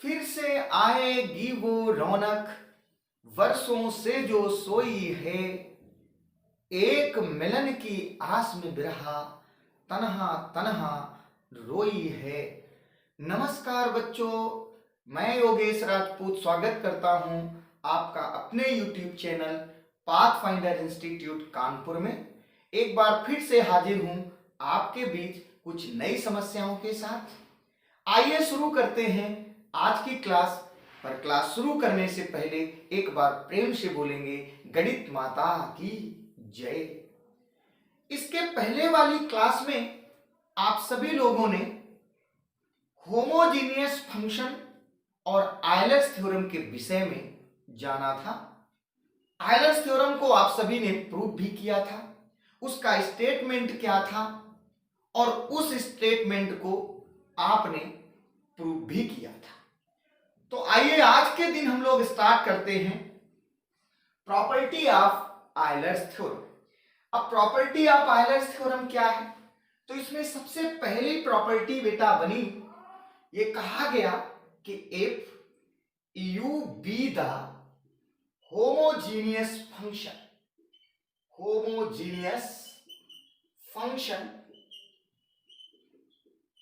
फिर से आएगी वो रौनक, वर्षों से जो सोई है। एक मिलन की आस में बिरहा, तन्हा तन्हा रोई है। नमस्कार बच्चों, मैं योगेश राजपूत स्वागत करता हूं आपका अपने YouTube channel pathfinder institute Kanpur में। एक बार फिर से हाजिर हूं आपके बीच कुछ नई समस्याओं के साथ। आइए शुरू करते हैं आज की क्लास। पर क्लास शुरू करने से पहले एक बार प्रेम से बोलेंगे गणित माता की जय। इसके पहले वाली क्लास में आप सभी लोगों ने होमोजीनियस फंक्शन और आयलर्स थ्योरम के विषय में जाना था। आयलर्स थ्योरम को आप सभी ने प्रूव भी किया था, उसका स्टेटमेंट क्या था और उस स्टेटमेंट को आपने प्रूव भी किया था। तो आइए आज के दिन हम लोग स्टार्ट करते हैं प्रॉपर्टी ऑफ आयलर्स थ्योरम। अब प्रॉपर्टी ऑफ आयलर्स थ्योरम क्या है? तो इसमें सबसे पहली प्रॉपर्टी बेटा बनी, ये कहा गया कि if you B the homogeneous function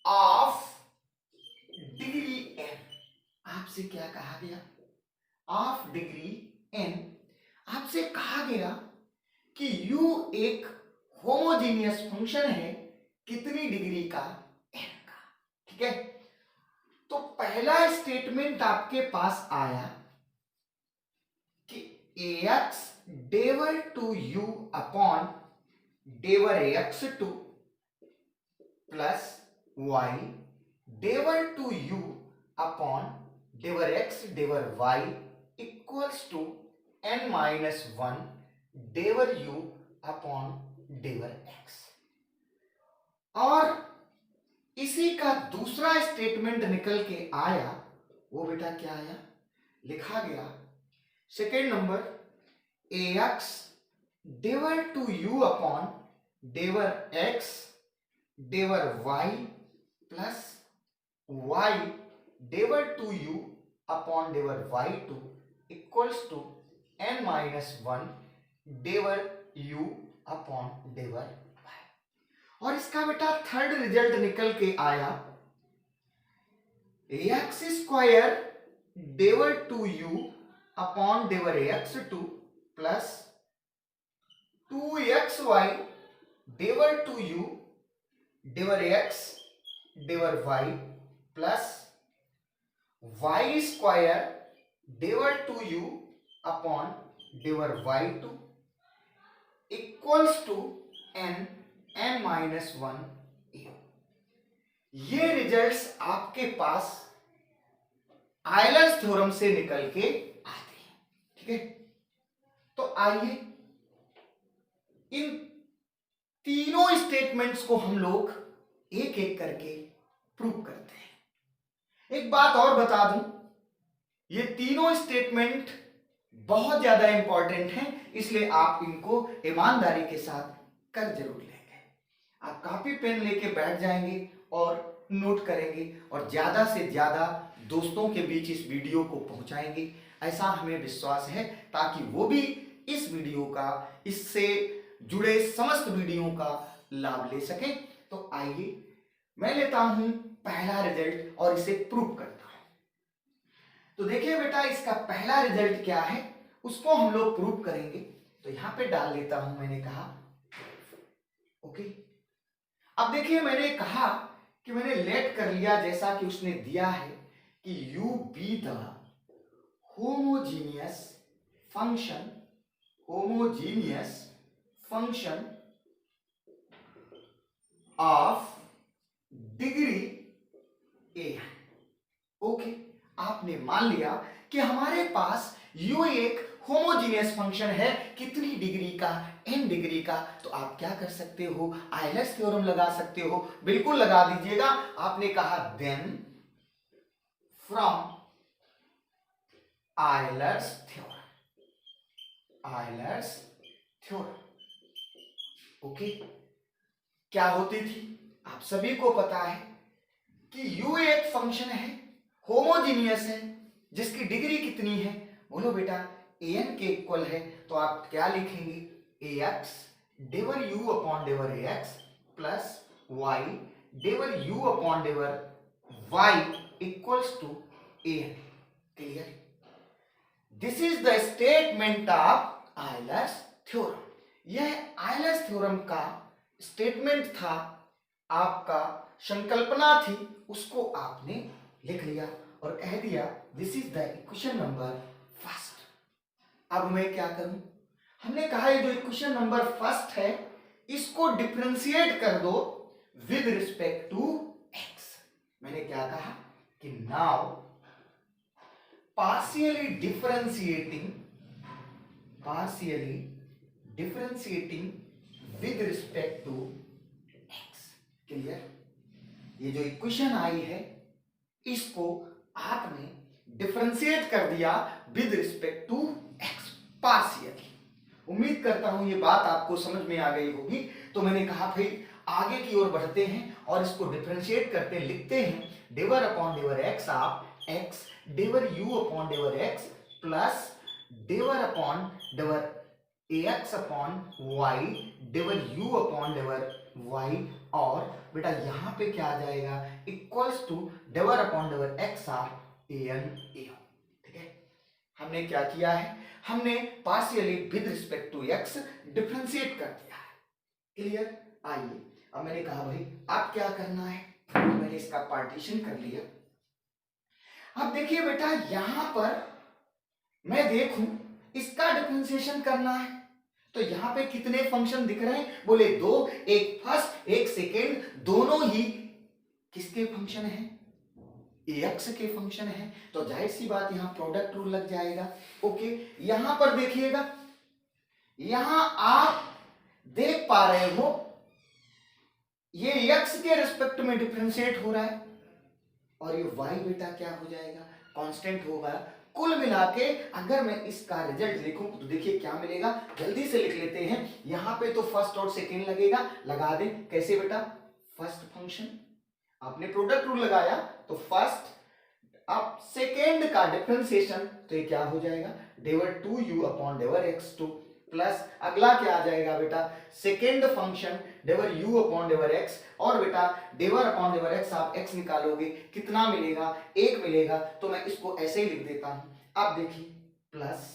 of degree n। आपसे क्या कहा गया? Of degree n। आपसे कहा गया कि u एक होमोजीनियस फंक्शन है, कितनी डिग्री का? n का। ठीक है, तो पहला स्टेटमेंट आपके पास आया कि ax डेवर टू u अपॉन डेवर ax2 plus y डेवर two u upon डेवर x डेवर y equals to n minus 1 डेवर u अपॉन डेवर x। और इसी का दूसरा स्टेटमेंट निकल के आया, वो बेटा क्या आया? लिखा गया second number ax डेवर two u upon डेवर x डेवर y plus y डेवर two u upon डेवर y2 equals to n minus 1 डेवर u अपॉन डेवर y। और इसका बेटा थर्ड रिजल्ट निकल के आया x square डेवर two u upon डेवर x2 plus 2xy डेवर two u डेवर x डेवर y plus y square डेवर two u upon डेवर y2 equals to n minus 1 a। ये results आपके पास आयलर्स थ्योरम से निकल के आते हैं। ठीक है, तो आइए इन तीनों स्टेटमेंट्स को हम लोग एक एक करके प्रूव करते हैं। एक बात और बता दूं, ये तीनों स्टेटमेंट बहुत ज्यादा इंपॉर्टेंट हैं, इसलिए आप इनको ईमानदारी के साथ कर जरूर लेंगे। आप कॉपी पेन लेके बैठ जाएंगे और नोट करेंगे और ज्यादा से ज्यादा दोस्तों के बीच इस वीडियो को पहुंचाएंगे, ऐसा हमें विश्वास है, ताकि वो भी इस वीडियो का, इससे जुड़े समस्त वीडियो का लाभ ले सकें। तो आइए मैं लेता हूं पहला रिजल्ट और इसे प्रूव करता हूं। तो देखिए बेटा, इसका पहला रिजल्ट क्या है उसको हम लोग प्रूव करेंगे। तो यहां पे डाल लेता हूं, मैंने कहा ओके। अब देखिए, मैंने कहा कि मैंने लेट कर लिया जैसा कि उसने दिया है कि you B the homogeneous function of degree A. Okay, आपने मान लिया कि हमारे पास u एक होमोजीनियस फंक्शन है, कितनी डिग्री का? n डिग्री का। तो आप क्या कर सकते हो? आयलर्स थ्योरम लगा सकते हो, बिल्कुल लगा दीजिएगा। आपने कहा then from Euler's theorem. Okay, क्या होती थी? आप सभी को पता है कि u एक फंक्शन है, होमोजीनियस है, जिसकी डिग्री कितनी है, बोलो बेटा an के इक्वल है, तो आप क्या लिखेंगे ax डिवर u अपॉन डिवर ax प्लस y डिवर u अपॉन डिवर y equals to an। Clear? This is the statement of Euler's theorem. यह आयलर्स थ्योरम का स्टेटमेंट था, आपका संकल्पना थी, उसको आपने लिख लिया और कह दिया this is the equation number first. अब मैं क्या करूं, हमने कहा ये जो इक्वेशन नंबर फर्स्ट है इसको डिफरेंशिएट कर दो विद रिस्पेक्ट टू एक्स। मैंने क्या कहा कि now partially differentiating with respect to x। Clear? ये जो इक्वेशन आई है इसको आपने डिफरेंशिएट कर दिया with respect to x partially. उम्मीद करता हूं ये बात आपको समझ में आ गई होगी। तो मैंने कहा फिर आगे की ओर बढ़ते हैं और इसको डिफरेंशिएट करते लिखते हैं डिवर अपॉन डिवर x ऑफ x डिवर u अपॉन डिवर x प्लस डिवर अपॉन डिवर ax अपॉन y डिवर u अपॉन डिवर y, और बेटा यहां पे क्या आ जाएगा इक्वल्स टू डिवर अपॉन डिवर x ऑफ an a। ठीक है, हमने क्या किया है, हमने partially with respect to x differentiate कर दिया है। क्लियर? आइए अब मैंने कहा भाई आप क्या करना है, मैंने इसका पार्टीशन कर लिया। अब देखिए बेटा यहां पर मैं देखूं इसका डिफरेंशिएशन करना है, तो यहां पे कितने फंक्शन दिख रहे हैं, बोले दो, एक फर्स्ट एक सेकेंड, दोनों ही किसके फंक्शन है, ax के फंक्शन है, तो जाहिर सी बात यहां प्रोडक्ट रूल लग जाएगा। ओके, यहां पर देखिएगा, यहां आप देख पा रहे हो ये x के रिस्पेक्ट में डिफरेंशिएट हो रहा है और ये y बेटा क्या हो जाएगा, कांस्टेंट होगा। कुल मिला के अगर मैं इसका रिजल्ट लिखूं तो देखिए क्या मिलेगा, जल्दी से लिख लेते हैं। यहां पे तो फर्स्ट और सेकेंड लगेगा, लगा दें। कैसे बेटा, फर्स्ट फंक्शन आपने प्रोडक्ट रूल लगाया तो फर्स्ट, अब सेकेंड का डिफरेंशिएशन, तो ये क्या हो जाएगा डिवर 2u अपॉन डिवर x2 प्लस अगला क्या आ जाएगा बेटा सेकेंड फंक्शन डिवर u अपॉन डिवर x, और बेटा डिवर अपॉन डिवर x आप x निकालोगे कितना मिलेगा, 1 मिलेगा। तो मैं इसको ऐसे ही लिख देता हूं। अब देखिए प्लस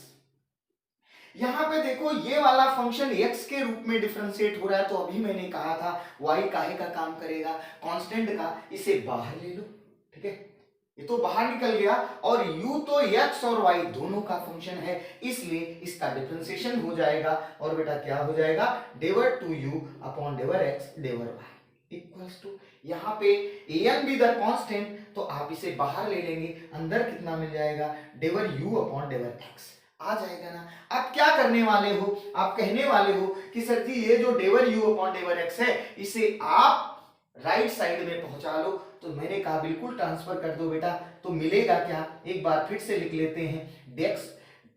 यहां पे देखो ये वाला फंक्शन x के रूप में डिफरेंशिएट हो रहा है, तो अभी मैंने कहा था y काहे का काम करेगा, कांस्टेंट का, इसे बाहर ले लो। ठीक है, ये तो बाहर निकल गया और u तो x और y दोनों का फंक्शन है, इसलिए इसका डिफरेंशिएशन हो जाएगा और बेटा क्या हो जाएगा डिवर 2u अपॉन डिवर x डिवर y इक्वल्स टू, यहाँ पे an भी द कांस्टेंट, तो आप इसे बाहर ले लेंगे, अंदर कितना मिल जाएगा डिवर u अपॉन डिवर x आ जाएगा ना। अब क्या करने वाले हो, आप कहने वाले हो कि सर जी ये जो डिवर u अपॉन डिवर x है इसे आप राइट साइड में पहुंचा लो, तो मैंने कहा बिल्कुल ट्रांसफर कर दो बेटा। तो मिलेगा क्या, एक बार फिर से लिख लेते हैं,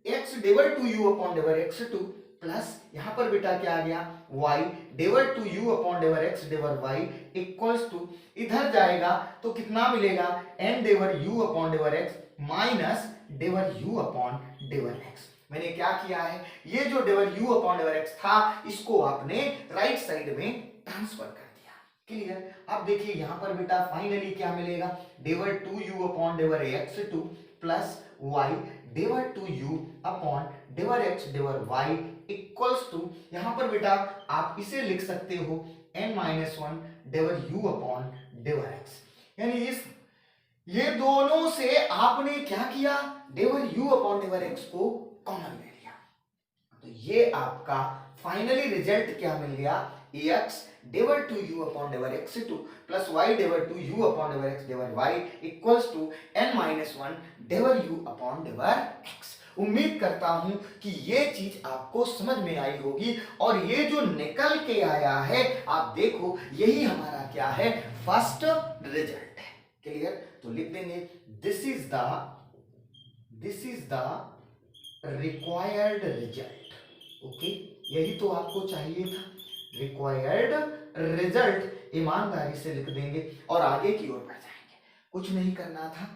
x डिवर 2u अपॉन डिवर x2 प्लस यहां पर बेटा क्या आ गया y डिवर 2u अपॉन डिवर x डिवर y इक्वल्स टू, इधर जाएगा तो कितना मिलेगा n डिवर u अपॉन डिवर x माइनस डिवर u अपॉन डिवर x। मैंने क्या किया है, ये जो डिवर u अपॉन डिवर x था इसको आपने राइट साइड में ट्रांसफर कर दिया। क्लियर? अब देखिए यहां पर बेटा फाइनली क्या मिलेगा, डिवर 2u अपॉन डिवर x2 प्लस y डिवर 2u अपॉन डिवर x डिवर y इक्वल्स टू, यहां पर बेटा आप इसे लिख सकते हो n-1 डिवर u अपॉन डिवर x, यानी इस ये दोनों से आपने क्या किया, डिवर u अपॉन डिवर x को कॉमन ले लिया, तो ये आपका फाइनली रिजल्ट क्या मिल गया, ax डिवर 2u अपॉन डिवर x2 प्लस y डिवर 2u अपॉन डिवर x डिवर y इक्वल्स टू n-1 डिवर u अपॉन डिवर x। उम्मीद करता हूं कि ये चीज आपको समझ में आई होगी और ये जो निकल के आया है आप देखो यही हमारा क्या है, फर्स्ट रिजल्ट है। क्लियर? तो लिख देंगे this is the required result. Okay, यही तो आपको चाहिए था, रिक्वायर्ड रिजल्ट ईमानदारी से लिख देंगे और आगे की ओर बढ़ जाएंगे। कुछ नहीं करना था,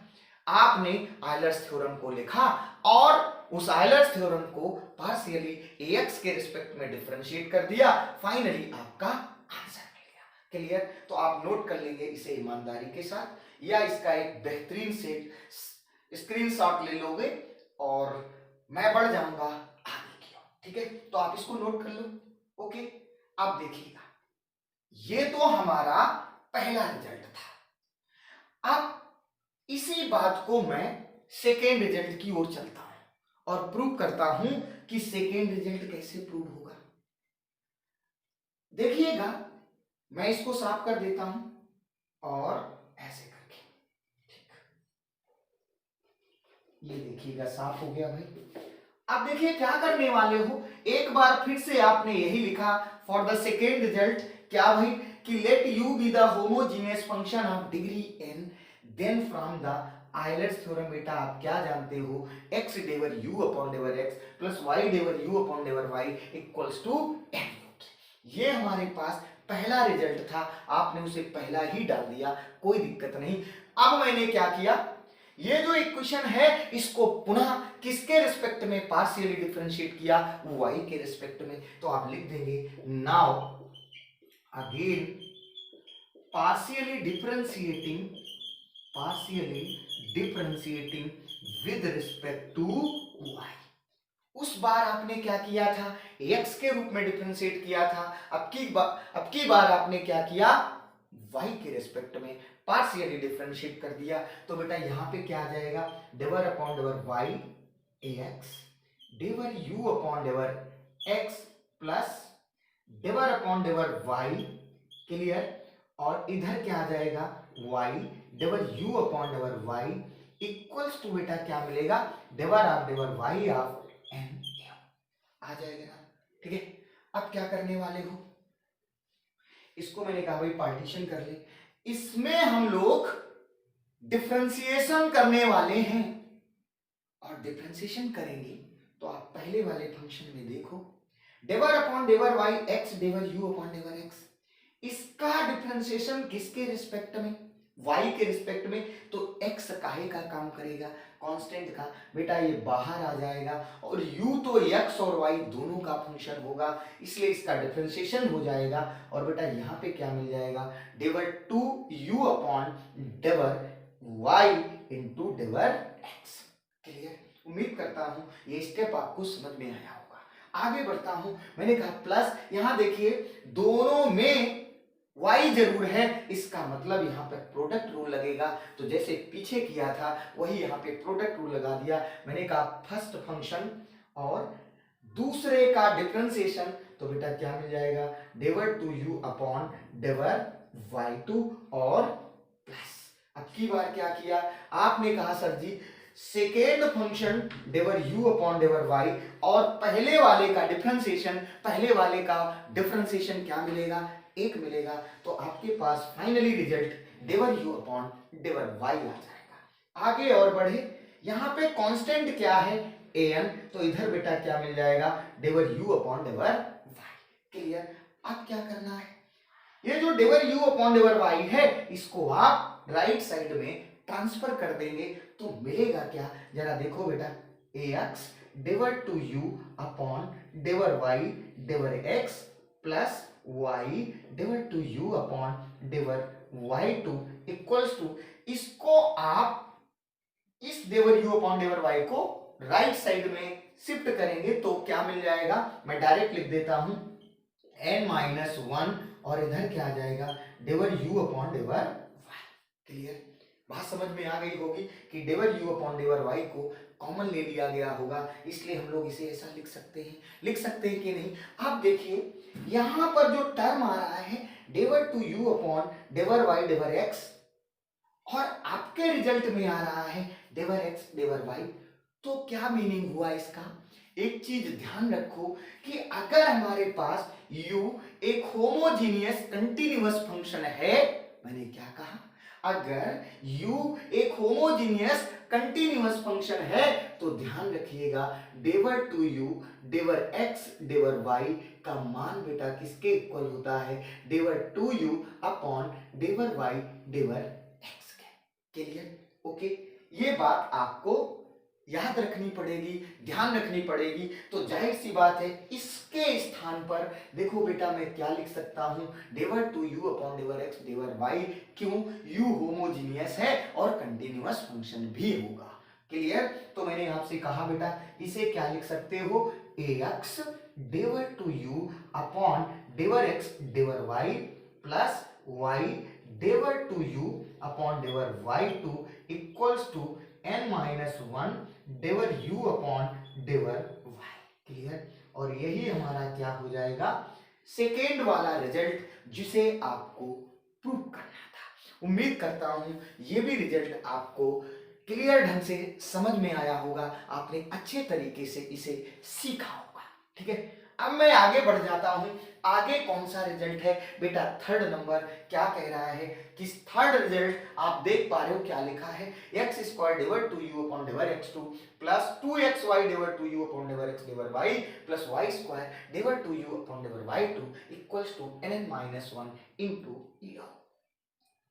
आपने आयलर्स थ्योरम को लिखा और उस आयलर्स थ्योरम को पार्शियली ax के रिस्पेक्ट में डिफरेंशिएट कर दिया, फाइनली आपका आंसर मिल गया। क्लियर? तो आप नोट कर लेंगे इसे ईमानदारी के साथ, या इसका एक बेहतरीन सेट स्क्रीनशॉट ले लोगे और मैं बढ़ जाऊंगा आगे की ओर। ठीक है, तो आप इसको नोट कर लो। ओके, अब देखिएगा, ये तो हमारा पहला रिजल्ट था। अब इसी बात को मैं सेकेंड रिजल्ट की ओर चलता हूं और प्रूव करता हूं कि सेकेंड रिजल्ट कैसे प्रूव होगा। देखिएगा, मैं इसको साफ कर देता हूं और ऐसे करके, ठीक, ये देखिएगा साफ हो गया भाई। अब देखिए क्या करने वाले हो, एक बार फिर से आपने यही लिखा फॉर द सेकेंड रिजल्ट, क्या भाई, कि let u be the homogeneous function of degree n, then from the Euler's theorem बेटा आप क्या जानते हो, x डेवर u upon डेवर x plus y डेवर u upon डेवर y equals to n। ये हमारे पास पहला रिजल्ट था, आपने उसे पहला ही डाल दिया, कोई दिक्कत नहीं। अब मैंने क्या किया, ये जो इक्वेशन है इसको पुनः किसके रिस्पेक्ट में पार्शियली डिफरेंशिएट किया, y के रिस्पेक्ट में। तो आप लिख देंगे now again partially differentiating with respect to y। उस बार आपने क्या किया था, x के रूप में डिफरेंशिएट किया था, अब की बार आपने क्या किया, y के रेस्पेक्ट में पार्शियली डिफरेंशिएट कर दिया। तो बेटा यहां पे क्या आ जाएगा, डेवर upon डेवर y ax डेवर u upon डेवर x plus डेवर अपॉन डेवर y। क्लियर? और इधर क्या आ जाएगा, y डेवर u upon डेवर y equals to बेटा क्या मिलेगा, डेवर ऑफ डेवर y ऑफ n आ जाएगा ना। ठीक है, अब क्या करने वाले हो, इसको मैंने कहा भाई पार्टीशन कर ले, इसमें हम लोग डिफरेंशिएशन करने वाले हैं और डिफरेंशिएशन करेंगे तो आप पहले वाले फंक्शन में देखो, डेवर upon डेवर y x डेवर u upon डेवर x, इसका डिफरेंशिएशन किसके रिस्पेक्ट में, y के रिस्पेक्ट में। तो x काहे का काम करेगा, कांस्टेंट का, बेटा ये बाहर आ जाएगा और u तो x और y दोनों का फंक्शन होगा, इसलिए इसका डिफरेंशिएशन हो जाएगा और बेटा यहाँ पे क्या मिल जाएगा, डेवर two u upon डेवर y into डेवर x। क्लियर? उम्मीद करता हूं ये स्टेप आपको समझ में आया होगा। आगे बढ़ता हूं, मैंने कहा प्लस, यहां देखिए दोनों में y जरूर है, इसका मतलब यहाँ पर प्रोडक्ट रूल लगेगा, तो जैसे पीछे किया था वही यहाँ पे प्रोडक्ट रूल लगा दिया। मैंने कहा फर्स्ट फंक्शन और दूसरे का डिफरेंशिएशन, तो बेटा क्या मिल जाएगा, डेवर टू u अपॉन डेवर y2 और प्लस। अब की बार क्या किया, आपने कहा सर जी सेकेंड फंक्शन डेवर u अपॉन डेवर y और पहले वाले का डिफरेंशिएशन क्या मिलेगा, एक मिलेगा, तो आपके पास finally result del u upon डेवर y आ जाएगा। आगे और बढ़े, यहां पे कांस्टेंट क्या है, an, तो इधर बेटा क्या मिल जाएगा, डेवर u अपॉन डेवर y। क्लियर? अब क्या करना है, ये जो डेवर u अपॉन डेवर y है इसको आप राइट साइड में ट्रांसफर कर देंगे तो मिलेगा क्या, जरा देखो बेटा, ax डेवर two u upon डेवर y del x plus y डेवर two u upon डेवर y2 equals to, इसको आप इस डेवर u अपॉन डेवर y को राइट साइड में शिफ्ट करेंगे तो क्या मिल जाएगा, मैं डायरेक्ट लिख देता हूं n-1 और इधर क्या आ जाएगा, डेवर u अपॉन डेवर y। क्लियर? बात समझ में आ गई होगी कि डेवर u अपॉन डेवर y को कॉमन ले लिया गया होगा, इसलिए हम लोग इसे ऐसा लिख सकते हैं कि नहीं। अब देखिए यहां पर जो टर्म आ रहा है del two u upon डेवर y del x और आपके रिजल्ट में आ रहा है डेवर x डेवर y, तो क्या मीनिंग हुआ इसका, एक चीज ध्यान रखो कि अगर हमारे पास u एक होमोजीनियस कंटीन्यूअस फंक्शन है, मैंने क्या कहा, अगर u एक होमोजीनियस कंटीन्यूअस फंक्शन है तो ध्यान रखिएगा del two u डेवर x डेवर y का मान बेटा किसके इक्वल होता है, del two u upon डेवर y del x के। क्लियर? ओके, ये बात आपको याद रखनी पड़ेगी, ध्यान रखनी पड़ेगी। तो जाहिर सी बात है इसके स्थान पर देखो बेटा मैं क्या लिख सकता हूं, del two u upon del x del y. क्यों? यू होमोजीनियस है और कंटिन्यूअस फंक्शन भी होगा। क्लियर? तो मैंने आपसे कहा बेटा इसे क्या लिख सकते हो, ax डेवर two u upon del x del y plus y del two u upon del y two equals to n minus one डेवर u upon डेवर y। Clear? और यही हमारा क्या हो जाएगा, सेकेंड वाला रिजल्ट जिसे आपको प्रूव करना था। उम्मीद करता हूं ये भी रिजल्ट आपको क्लियर ढंग से समझ में आया होगा, आपने अच्छे तरीके से इसे सीखा होगा। ठीक है, अब मैं आगे बढ़ जाता हूं। आगे कौन सा रिजल्ट है बेटा, थर्ड नंबर क्या कह रहा है कि थर्ड रिजल्ट आप देख पा रहे हो क्या लिखा है, x square divide two u upon divide x two plus 2xy divide two u upon divide x divide y plus y square divide two u upon divide y two equals to n minus one into e.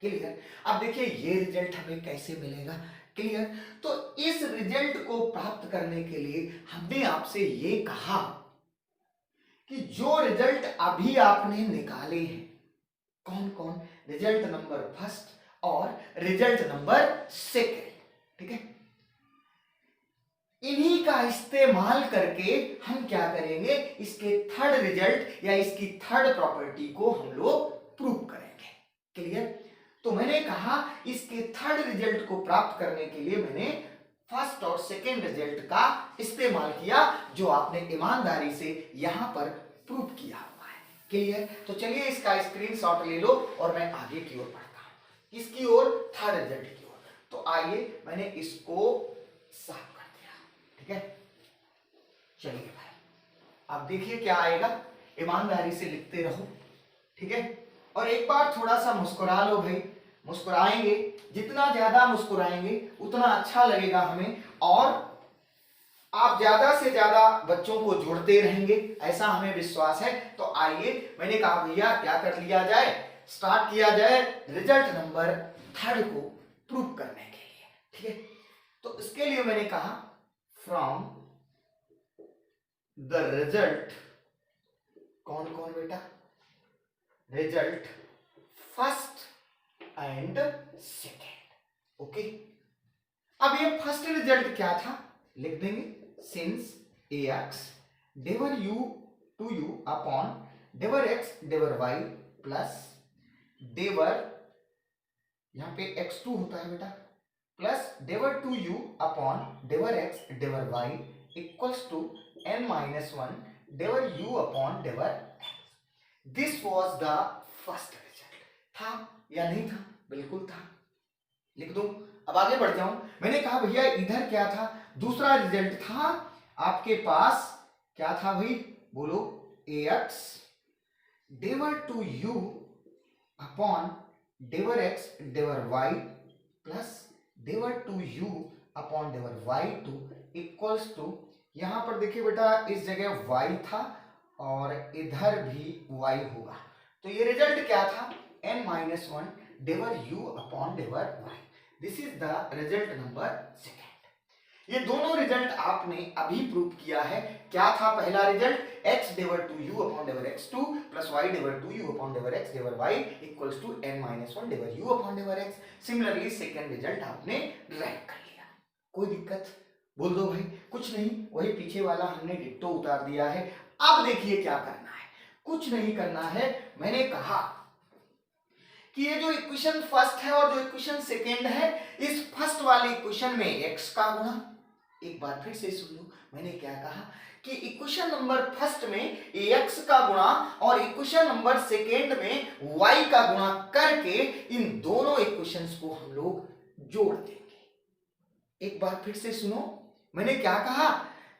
Clear? अब देखिए ये result हमें कैसे मिलेगा। Clear? तो इस result को प्राप्त करने के लिए हमने आपसे ये कहा कि जो रिजल्ट अभी आपने निकाले हैं, कौन कौन, रिजल्ट नंबर फर्स्ट और रिजल्ट नंबर सेकेंड, ठीक है, इन्हीं का इस्तेमाल करके हम क्या करेंगे, इसके थर्ड रिजल्ट या इसकी थर्ड प्रॉपर्टी को हम लोग प्रूव करेंगे। क्लियर? तो मैंने कहा इसके थर्ड रिजल्ट को प्राप्त करने के लिए मैंने फर्स्ट और सेकेंड रिजल्ट का इस्तेमाल किया, जो आपने ईमानदारी से यहां पर प्रूव किया हुआ है। क्लियर? तो चलिए इसका स्क्रीनशॉट ले लो और मैं आगे की ओर बढ़ता हूं, किसकी ओर, थर्ड रिजल्ट की ओर। तो आइए मैंने इसको साफ कर दिया। ठीक है, चलिए भाई अब देखिए क्या आएगा, ईमानदारी से लिखते रहो। ठीक है, और एक बार थोड़ा सा मुस्कुरा लो भाई, मुस्कुराएंगे, जितना ज्यादा मुस्कुराएंगे उतना अच्छा लगेगा हमें, और आप ज्यादा से ज्यादा बच्चों को जोड़ते रहेंगे ऐसा हमें विश्वास है। तो आइए मैंने कहा भैया क्या कर लिया जाए, स्टार्ट किया जाए रिजल्ट नंबर थर्ड को प्रूव करने के लिए। ठीक है, तो इसके लिए मैंने कहा फ्रॉम द रिजल्ट, कौन कौन बेटा, result first and second. Okay, अब ये फर्स्ट रिजल्ट क्या था लिख देंगे, since ax डेवर u two u upon डेवर x डेवर y plus del, यहां पे x2 होता है बेटा, plus del two u upon डेवर x डेवर y equals to n minus one डेवर u upon डेवर x। This was the first result. था या नहीं था? बिल्कुल था, लिख दो। अब आगे बढ़ जाऊं, मैंने कहा भैया इधर क्या था, दूसरा रिजल्ट था आपके पास, क्या था भाई बोलो, ax डेवर two u upon डेवर x डेवर y plus del two u upon डेवर y two equals to, यहां पर देखिए बेटा इस जगह y था और इधर भी y होगा, तो ये रिजल्ट क्या था, n minus one डेवर u upon डेवर y। This is the result number second. ये दोनों रिजल्ट आपने अभी प्रूव किया है। क्या था पहला रिजल्ट, x डेवर टू u अपॉन डेवर x2 plus y डेवर two u upon डेवर x डेवर y equals to n minus one डेवर u upon डेवर x। Similarly second result आपने राइट कर लिया। कोई दिक्कत बोल दो भाई, कुछ नहीं, वही पीछे वाला हमने डिट्टो उतार दिया है। अब देखिए क्या करना है, कुछ नहीं करना है, मैंने कहा कि ये जो इक्वेशन फर्स्ट है और जो इक्वेशन सेकेंड है, इस फर्स्ट वाले इक्वेशन में x का गुणा, एक बार फिर से सुन लो, मैंने क्या कहा कि इक्वेशन नंबर फर्स्ट में ax का गुणा और इक्वेशन नंबर सेकेंड में y का गुणा करके इन दोनों इक्वेशंस को हम लोग जोड़ देंगे। एक बार फिर से सुनो, मैंने क्या कहा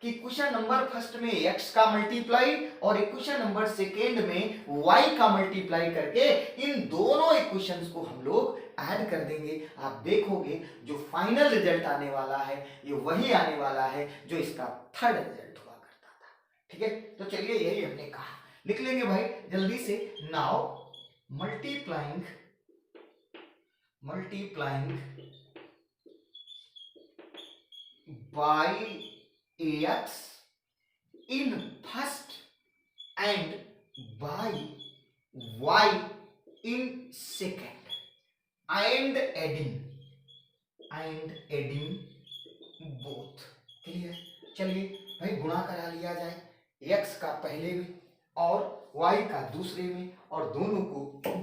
कि इक्वेशन नंबर फर्स्ट में x का मल्टीप्लाई और इक्वेशन नंबर सेकेंड में y का मल्टीप्लाई करके इन दोनों इक्वेशंस को हम लोग ऐड कर देंगे। आप देखोगे जो फाइनल रिजल्ट आने वाला है ये वही आने वाला है जो इसका थर्ड रिजल्ट हुआ करता था। ठीक है, तो चलिए यही हमने कहा, लिख लेंगे भाई जल्दी से। Now multiplying by ax in first and by y in second and adding both। Clear? चलिए भाई गुणा करा लिया जाए, x का पहले में और y का दूसरे में, और दोनों को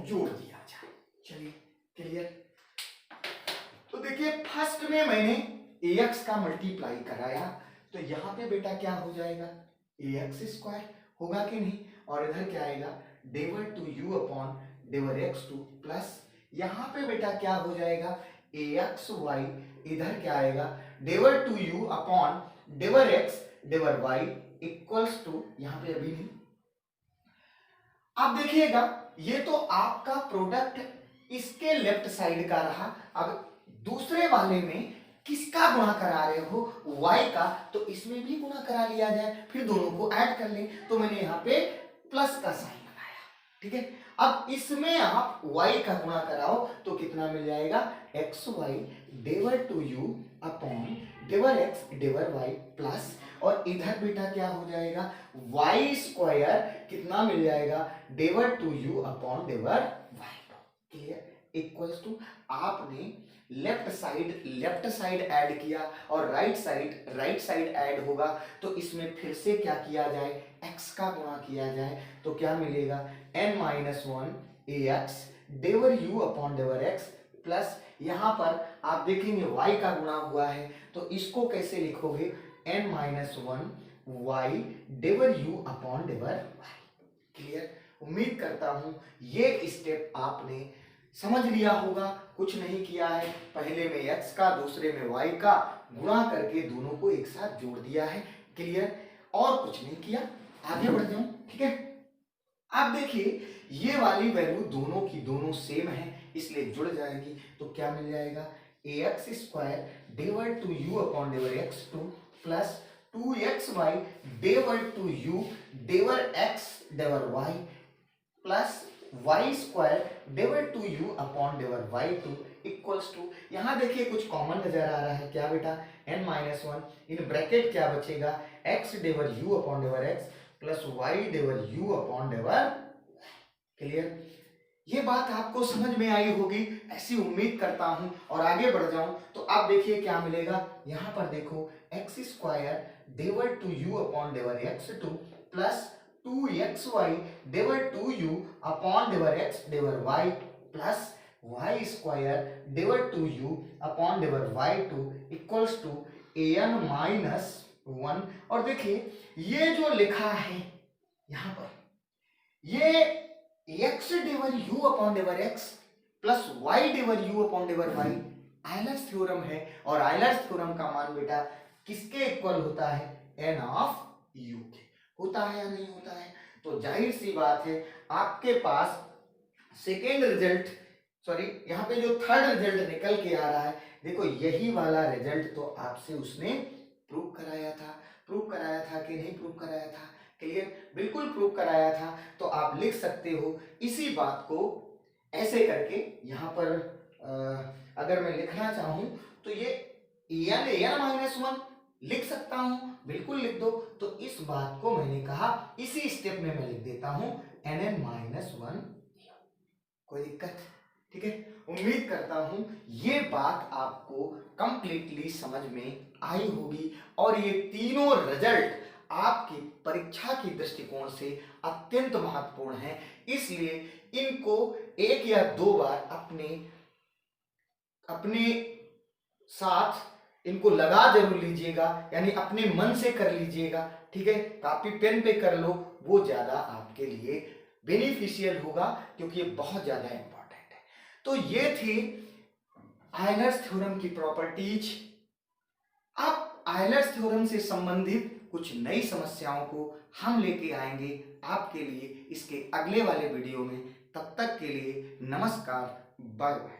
जोड़ दिया जाए। चलिए क्लियर? तो देखिए फर्स्ट में मैंने ax का मल्टीप्लाई कराया, तो यहां पे बेटा क्या हो जाएगा, ax स्क्वायर होगा कि नहीं, और इधर क्या आएगा, del two u upon del x two, plus यहां पे बेटा क्या हो जाएगा, ax y, इधर क्या आएगा, del two u upon del x del y equals to, यहां पे अभी नहीं। अब देखिएगा ये तो आपका प्रोडक्ट इसके लेफ्ट साइड का रहा, अब दूसरे वाले में किसका गुणा करा रहे हो, y का, तो इसमें भी गुणा करा लिया जाए, फिर दोनों को ऐड कर लें। तो मैंने यहाँ पे प्लस का साइन लगाया, ठीक है। अब इसमें आप y का गुणा कराओ तो कितना मिल जाएगा, x y del two u upon del x del y plus, और इधर बेटा क्या हो जाएगा, y स्क्वायर कितना मिल जाएगा, डेवर two u upon डेवर y। Clear? Equals to, आपने लेफ्ट साइड ऐड किया और राइट साइड ऐड होगा, तो इसमें फिर से क्या किया जाए, x का गुणा किया जाए, तो क्या मिलेगा, n-1 ax डेवर u upon डेवर x plus, यहां पर आप देखेंगे y का गुणा हुआ है, तो इसको कैसे लिखोगे, n-1 y डेवर u upon डेवर y। Clear? उम्मीद करता हूं ये स्टेप आपने समझ लिया होगा, कुछ नहीं किया है, पहले में x का दूसरे में y का गुणा करके दोनों को एक साथ जोड़ दिया है। क्लियर? और कुछ नहीं किया, आगे बढ़ जाऊं, ठीक है। अब देखिए ये वाली वैल्यू दोनों की दोनों सेम है, इसलिए जुड़ जाएगी, तो क्या मिल जाएगा, ax square डेवर two u upon del x two plus 2xy डेवर two u डेवर x डेवर y plus y square डेवर two u upon डेवर y two equals to, यहां देखिए कुछ कॉमन नजर आ रहा है, क्या बेटा, n-1 इन ब्रैकेट क्या बचेगा, x डेवर u upon डेवर x plus y डेवर u upon del. Clear? ये बात आपको समझ में आई होगी, ऐसी उम्मीद करता हूं, और आगे बढ़ जाऊं तो आप देखिए क्या मिलेगा, यहां पर देखो x square डेवर two u upon डेवर x two plus 2xy डेवर two u upon डेवर x डेवर y plus y square डेवर two u upon डेवर y two equals to an-1। और देखिए ये जो लिखा है यहां पर, ये x डेवर u upon डेवर x plus y डेवर u upon डेवर y Euler's theorem है, और आयलर्स थ्योरम का मान बेटा किसके इक्वल होता है, n ऑफ u के। होता है या नहीं होता है? तो जाहिर सी बात है आपके पास सेकेंड रिजल्ट, सॉरी यहाँ पे जो थर्ड रिजल्ट निकल के आ रहा है, देखो यही वाला रिजल्ट तो आपसे उसने प्रूव कराया था कि नहीं प्रूव कराया था। क्लियर? बिल्कुल प्रूव कराया था। तो आप लिख सकते हो इसी बात को ऐसे करके, यहाँ पर अगर मैं लिखना चाहूं तो ये n-1 लिख सकता हूं, बिल्कुल लिख दो। तो इस बात को मैंने कहा इसी स्टेप में मैं लिख देता हूं n-1। कोई दिक्कत? ठीक है, उम्मीद करता हूं ये बात आपको कंप्लीटली समझ में आई होगी, और ये तीनों रिजल्ट आपकी परीक्षा की दृष्टिकोण से अत्यंत महत्वपूर्ण है, इसलिए इनको एक या दो बार अपने साथ इनको लगा जरूर लीजिएगा, यानी अपने मन से कर लीजिएगा। ठीक है, कॉपी पेन पे कर लो, वो ज्यादा आपके लिए बेनिफिशियल होगा, क्योंकि ये बहुत ज्यादा इंपॉर्टेंट है। तो ये थी आयलर्स थ्योरम की प्रॉपर्टीज। अब आयलर्स थ्योरम से संबंधित कुछ नई समस्याओं को हम लेके आएंगे आपके लिए इसके अगले वाले वीडियो में। तब तक के लिए नमस्कार, बाय बाय।